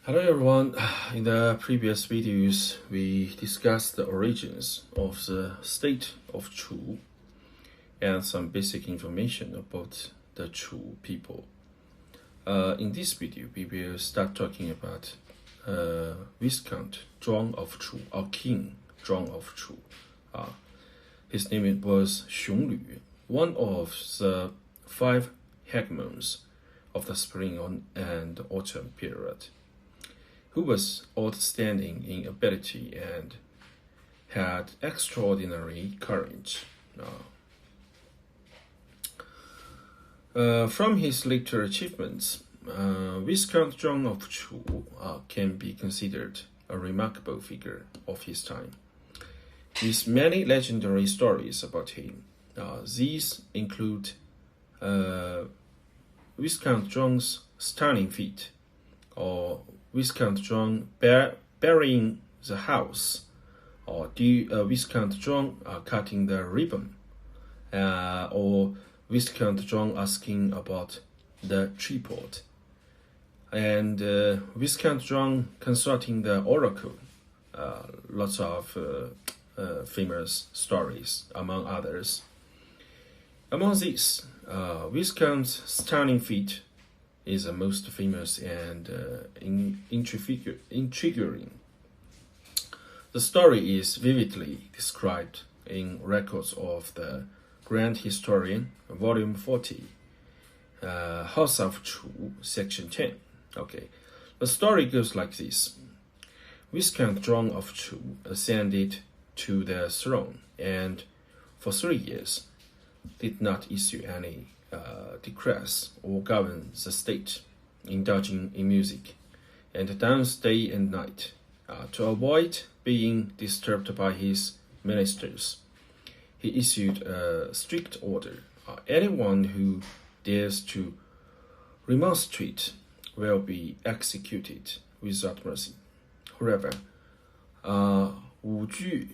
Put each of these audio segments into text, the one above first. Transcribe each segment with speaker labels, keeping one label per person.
Speaker 1: Hello everyone. In the previous videos, we discussed the origins of the state of Chu and some basic information about the Chu people. In this video, we will start talking about Viscount Zhuang of Chu, or King Zhuang of Chu. His name was Xionglu, one of the 5 hegemons of the spring and autumn period, who was outstanding in ability and had extraordinary courage. From his later achievements, Viscount Zhuang of Chu can be considered a remarkable figure of his time, with many legendary stories about him. These include Viscount Zhuang's stunning feat, or Viscount Zhuang burying the house, or Viscount Zhuang cutting the ribbon, or Viscount Zhuang asking about the tripod, and Viscount Zhuang consulting the oracle. Lots of famous stories, among others. Among these, Viscount's stunning feat is the most famous and intriguing. The story is vividly described in records of the Grand Historian, Volume 40, House of Chu, Section 10. Okay, the story goes like this. Viscount Zhuang of Chu ascended to the throne and for 3 years did not issue any decrees or govern the state, indulging in music and dance day and night. To avoid being disturbed by his ministers, he issued a strict order. Anyone who dares to remonstrate will be executed without mercy. However, Wu Ju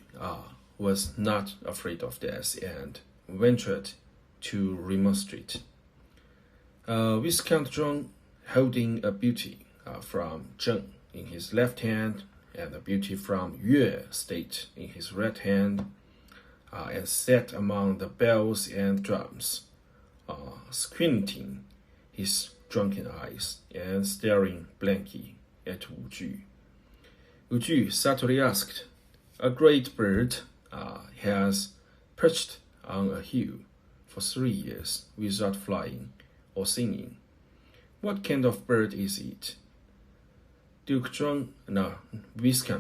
Speaker 1: was not afraid of death and ventured to remonstrate. Viscount Zhuang, holding a beauty from Zheng in his left hand and a beauty from Yue state in his right hand, and sat among the bells and drums, squinting his drunken eyes and staring blankly at Wu Ju. Wu Ju subtly asked, "A great bird has perched on a hill for 3 years without flying or singing. What kind of bird is it?" Viscount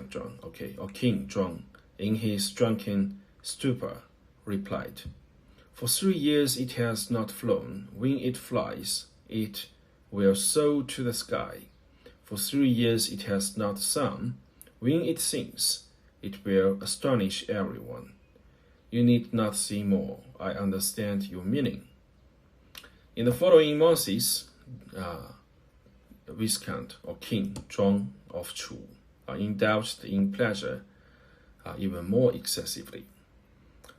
Speaker 1: Zhuang, or King Zhuang, in his drunken stupor, replied, "For 3 years it has not flown. When it flies, it will soar to the sky. For 3 years it has not sung. When it sings, it will astonish everyone. You need not say more. I understand your meaning." In the following months, Viscount or King Zhuang of Chu indulged in pleasure even more excessively.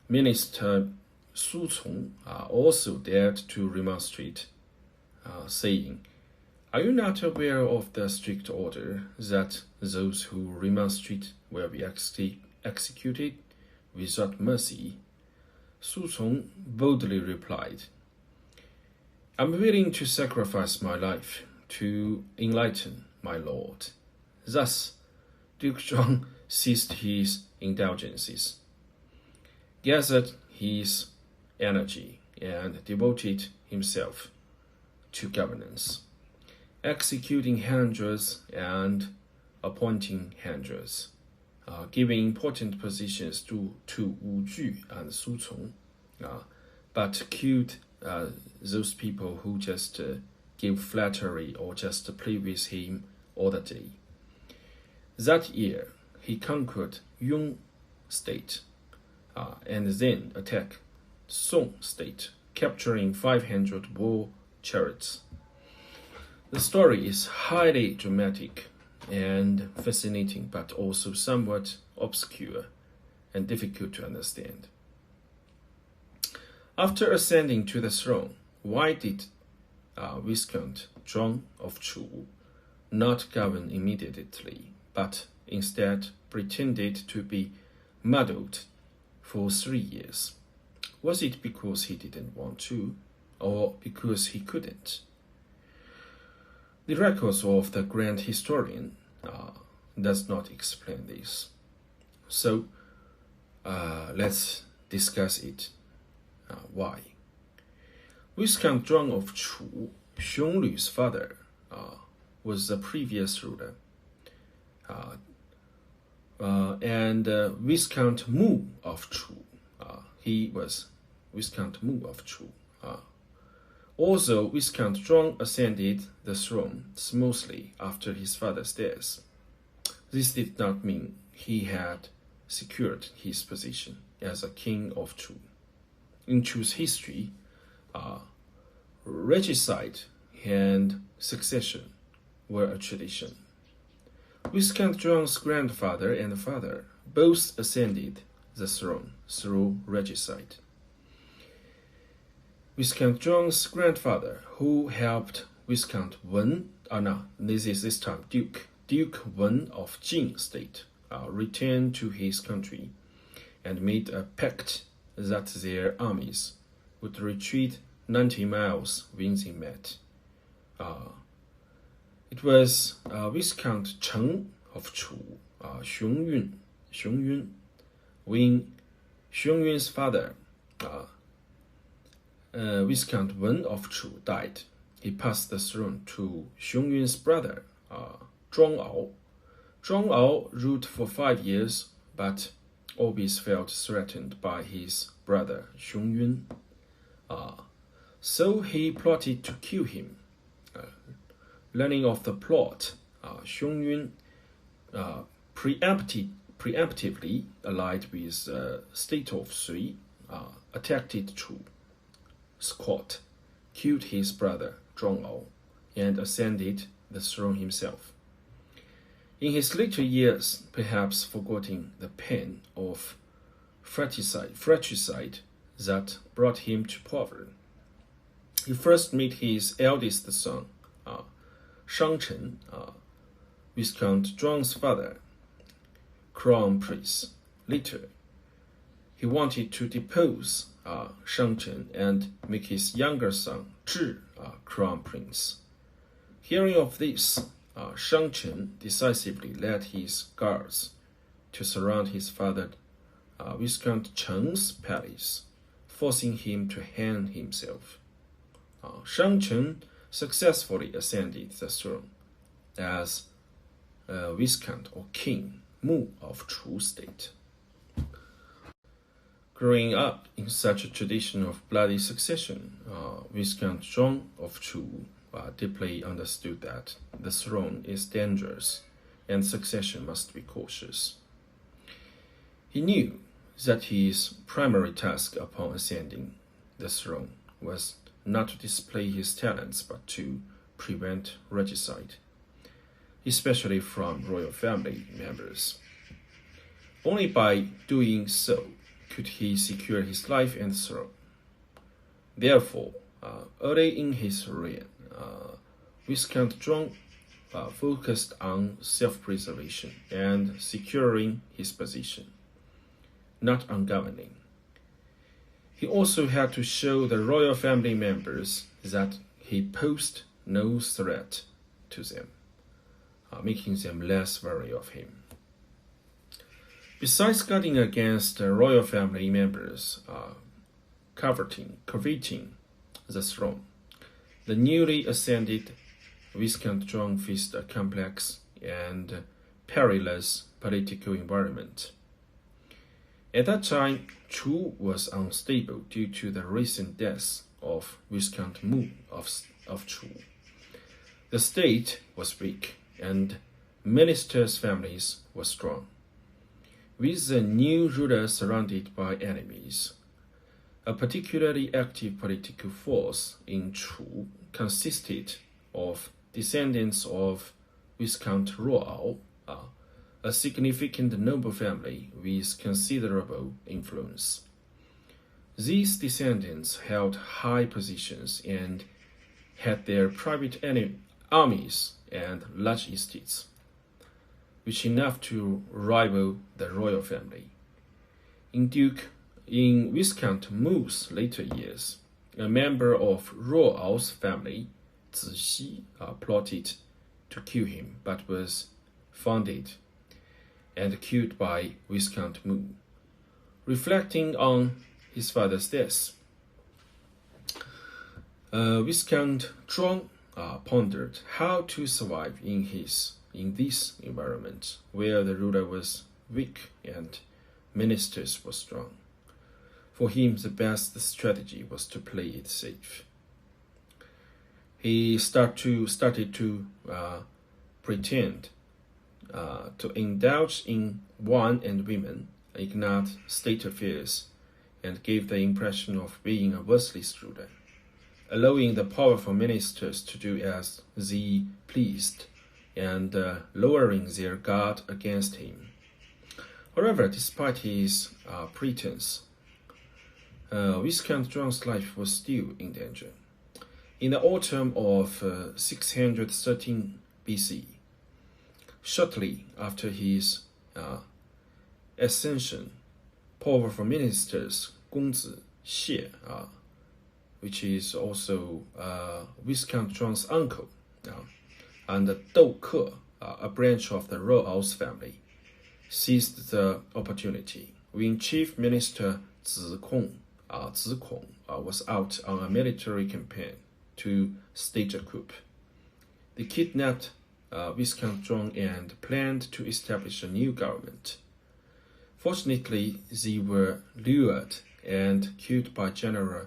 Speaker 1: Minister Su Cong also dared to remonstrate, saying, "Are you not aware of the strict order that those who remonstrate will be executed without mercy?" Su Cong boldly replied, "I'm willing to sacrifice my life to enlighten my lord." Thus, Duke Zhuang ceased his indulgences, gathered his energy, and devoted himself to governance, executing hundreds and appointing hundreds, giving important positions to Wu Ju and Su Cong, but killed those people who just give flattery or just play with him all the day. That year, he conquered Yun state, and then attacked Song state, capturing 500 war chariots. The story is highly dramatic and fascinating, but also somewhat obscure and difficult to understand. After ascending to the throne, why did Viscount Zhuang of Chu not govern immediately, but instead pretended to be muddled for 3 years. Was it because he didn't want to, or because he couldn't? The records of the grand historian does not explain this. So let's discuss it. Why? Viscount Zhuang of Chu, Xionglu's father, was the previous ruler. And Viscount Mu of Chu, he was Viscount Mu of Chu. Also, Viscount Zhuang ascended the throne smoothly after his father's death. This did not mean he had secured his position as a king of Chu. In Chu's history, regicide and succession were a tradition. Viscount Zhuang's grandfather and father both ascended the throne through regicide. Viscount Zhuang's grandfather, who helped Viscount Wen, this time Duke Wen of Jin State, return to his country and made a pact that their armies would retreat 90 miles when they met. It was Viscount Cheng of Chu, Xiong Yun. When Xiong Yun's father, Viscount Wen of Chu, died, he passed the throne to Xiong Yun's brother, Zhuang Ao. Zhuang Ao ruled for 5 years, but always felt threatened by his brother Xiong Yun. So he plotted to kill him. Learning of the plot, Xiong Yun preemptively allied with state of Sui, attacked Chu, squat, killed his brother Zhuang Ao, and ascended the throne himself. In his later years, perhaps forgetting the pain of fratricide that brought him to power, he first met his eldest son, Shangchen, Viscount Zhuang's father, crown prince. Later, he wanted to depose Shangchen and make his younger son Zhi crown prince. Hearing of this, Shangchen decisively led his guards to surround his father Viscount Cheng's palace, forcing him to hang himself. Shangchen successfully ascended the throne as Viscount or King Mu of Chu State. Growing up in such a tradition of bloody succession, Viscount Zhuang of Chu deeply understood that the throne is dangerous and succession must be cautious. He knew that his primary task upon ascending the throne was not to display his talents but to prevent regicide, especially from royal family members. Only by doing so could he secure his life and throne. Therefore, early in his reign, Viscount Zhuang focused on self-preservation and securing his position, not on governing. He also had to show the royal family members that he posed no threat to them, making them less wary of him. Besides guarding against royal family members coveting the throne, the newly ascended Viscount Zhuang faced a complex and perilous political environment. At that time, Chu was unstable due to the recent death of Viscount Mu of Chu. The state was weak, and ministers' families were strong. With the new ruler surrounded by enemies, a particularly active political force in Chu consisted of descendants of Viscount Ruao, a significant noble family with considerable influence. These descendants held high positions and had their private armies, and large estates, which enough to rival the royal family. In Viscount Mu's later years, a member of Ruo's family, Zixi, plotted to kill him, but was found and killed by Viscount Mu. Reflecting on his father's death, Viscount Zhuang pondered how to survive in this environment where the ruler was weak and ministers were strong. For him, the best strategy was to play it safe. He started to pretend to indulge in wine and women, ignore state affairs, and gave the impression of being a worthless ruler, allowing the powerful ministers to do as they pleased and lowering their guard against him. However, despite his pretense, Viscount Zhuang's life was still in danger. In the autumn of 613 BC, shortly after his ascension, powerful ministers Gongzi Xie, which is also Viscount Zhuang's uncle, and Dou Ke, a branch of the Ruo's family, seized the opportunity when Chief Minister Zikong was out on a military campaign to stage a coup. They kidnapped Viscount Zhuang and planned to establish a new government. Fortunately, they were lured and killed by General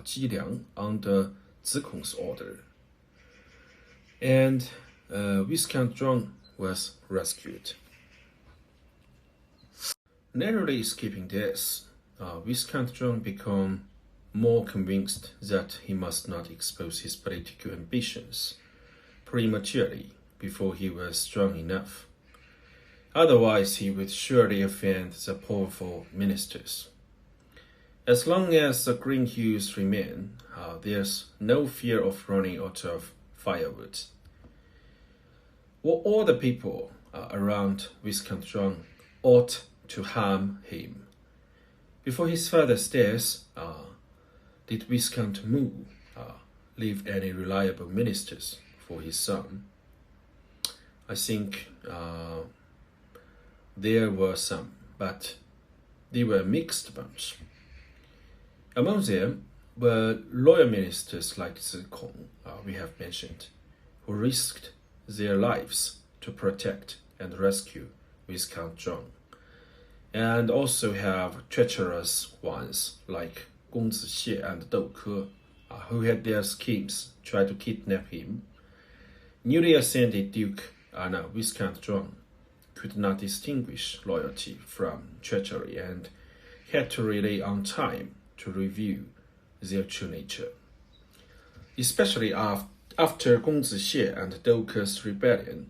Speaker 1: Ji Liang under Zikong's order, and Viscount Zhuang was rescued. Narrowly escaping death, Viscount Zhuang became more convinced that he must not expose his political ambitions prematurely before he was strong enough. Otherwise, he would surely offend the powerful ministers. As long as the green hues remain, there's no fear of running out of firewood. Were all the people around Viscount Zhuang ought to harm him? Before his father's death, did Viscount Mu leave any reliable ministers for his son? I think there were some, but they were a mixed bunch. Among them were loyal ministers like Zikong, we have mentioned, who risked their lives to protect and rescue Viscount Zhuang, and also have treacherous ones like Gongzi Xie and Dou Ke, who had their schemes try to kidnap him. Newly ascended Viscount Zhuang could not distinguish loyalty from treachery and had to rely on time to reveal their true nature. Especially after Gongzi Xie and Dou Ke's rebellion,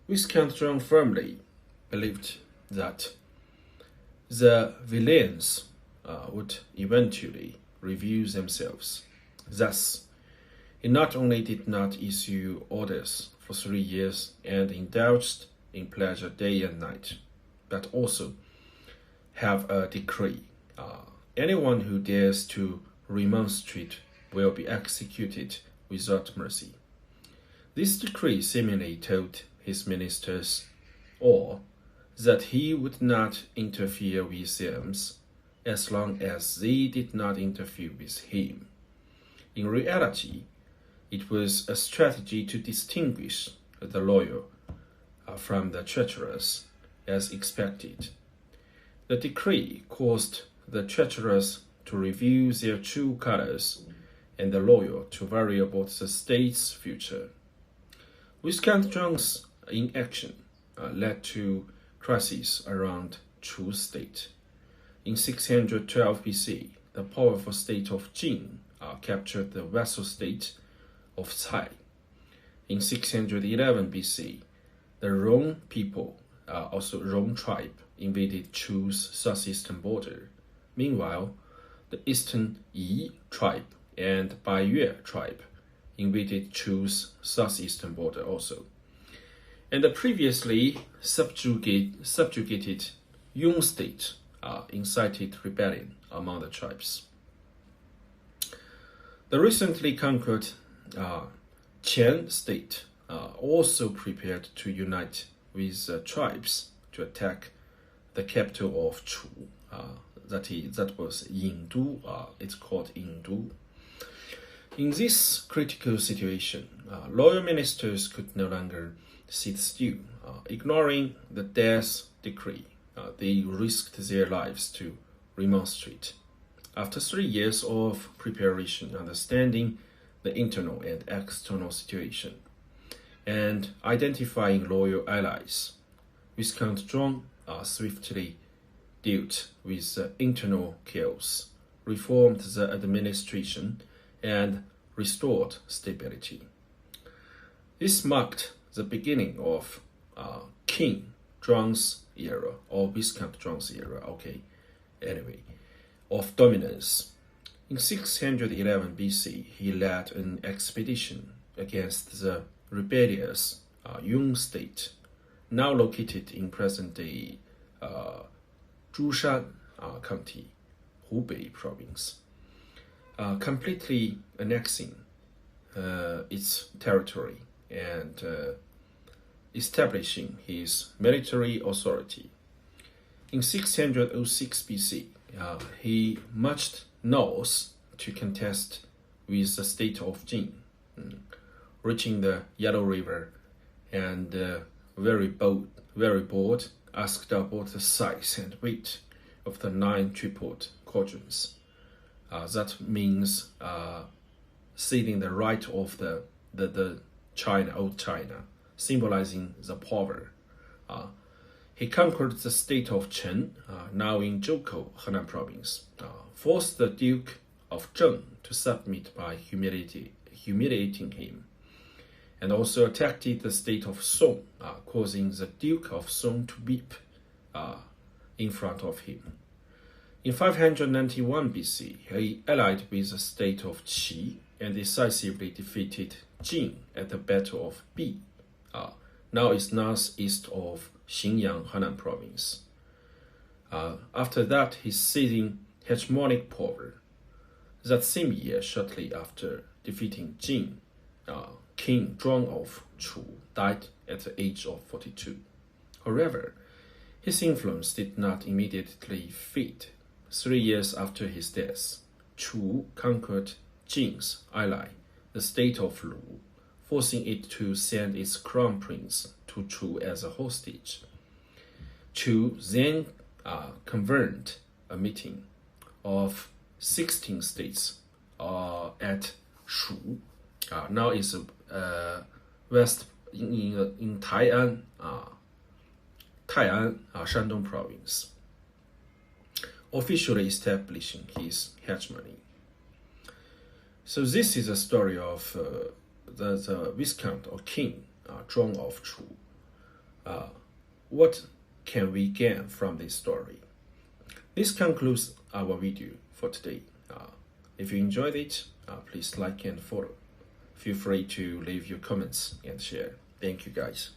Speaker 1: Viscount Zhuang firmly believed that the villains would eventually reveal themselves. Thus, he not only did not issue orders for 3 years and indulged in pleasure day and night, but also have a decree. Anyone who dares to remonstrate will be executed without mercy. This decree seemingly told his ministers all that he would not interfere with them as long as they did not interfere with him. In reality, it was a strategy to distinguish the loyal from the treacherous, as expected. The decree caused the treacherous to reveal their true colors and the loyal to worry about the state's future. Viscount Zhuang's inaction led to crises around Chu state. In 612 BC, the powerful state of Jin captured the vassal state of Cai. In 611 BC, the Rong people, also Rong tribe, invaded Chu's southeastern border. Meanwhile, the eastern Yi tribe and Baiyue tribe invaded Chu's southeastern border also. And the previously subjugated Yun state incited rebellion among the tribes. The recently conquered Qian state also prepared to unite with tribes to attack the capital of Chu. That was Yingdu. It's called Yingdu. In this critical situation, loyal ministers could no longer sit still. Ignoring the death decree, they risked their lives to remonstrate. After 3 years of preparation, understanding the internal and external situation, and identifying loyal allies, Viscount Zhuang swiftly dealt with the internal chaos, reformed the administration, and restored stability. This marked the beginning of King Zhuang's era, or Viscount Zhuang's era, of dominance. In 611 BC, he led an expedition against the rebellious Yun state, now located in present-day Zhushan County, Hubei province, completely annexing its territory and establishing his military authority. In 606 BC, he marched north to contest with the state of Jin, reaching the Yellow River, and very bold, asked about the size and weight of the 9 tripled quadrants. That means ceding the right of the China, old China, symbolizing the power. He conquered the state of Chen, now in Zhoukou, Henan province, forced the Duke of Zhang to submit by humiliating him, and also attacked the state of Song, causing the Duke of Song to weep in front of him. In 591 BC, he allied with the state of Qi and decisively defeated Jin at the Battle of Bi, now is northeast of Xinyang, Henan province. After that, he seizing hegemonic power. That same year, shortly after defeating Jin, King Zhuang of Chu died at the age of 42. However, his influence did not immediately fade. 3 years after his death, Chu conquered Jin's ally, the state of Lu, forcing it to send its crown prince to Chu as a hostage. Chu then convened a meeting of 16 states at Shu, now is west in Tai'an, Shandong province, officially establishing his hegemony. So this is a story of the Viscount or King Zhuang of Chu. What can we gain from this story? This concludes our video for today. If you enjoyed it, please like and follow. Feel free to leave your comments and share. Thank you guys.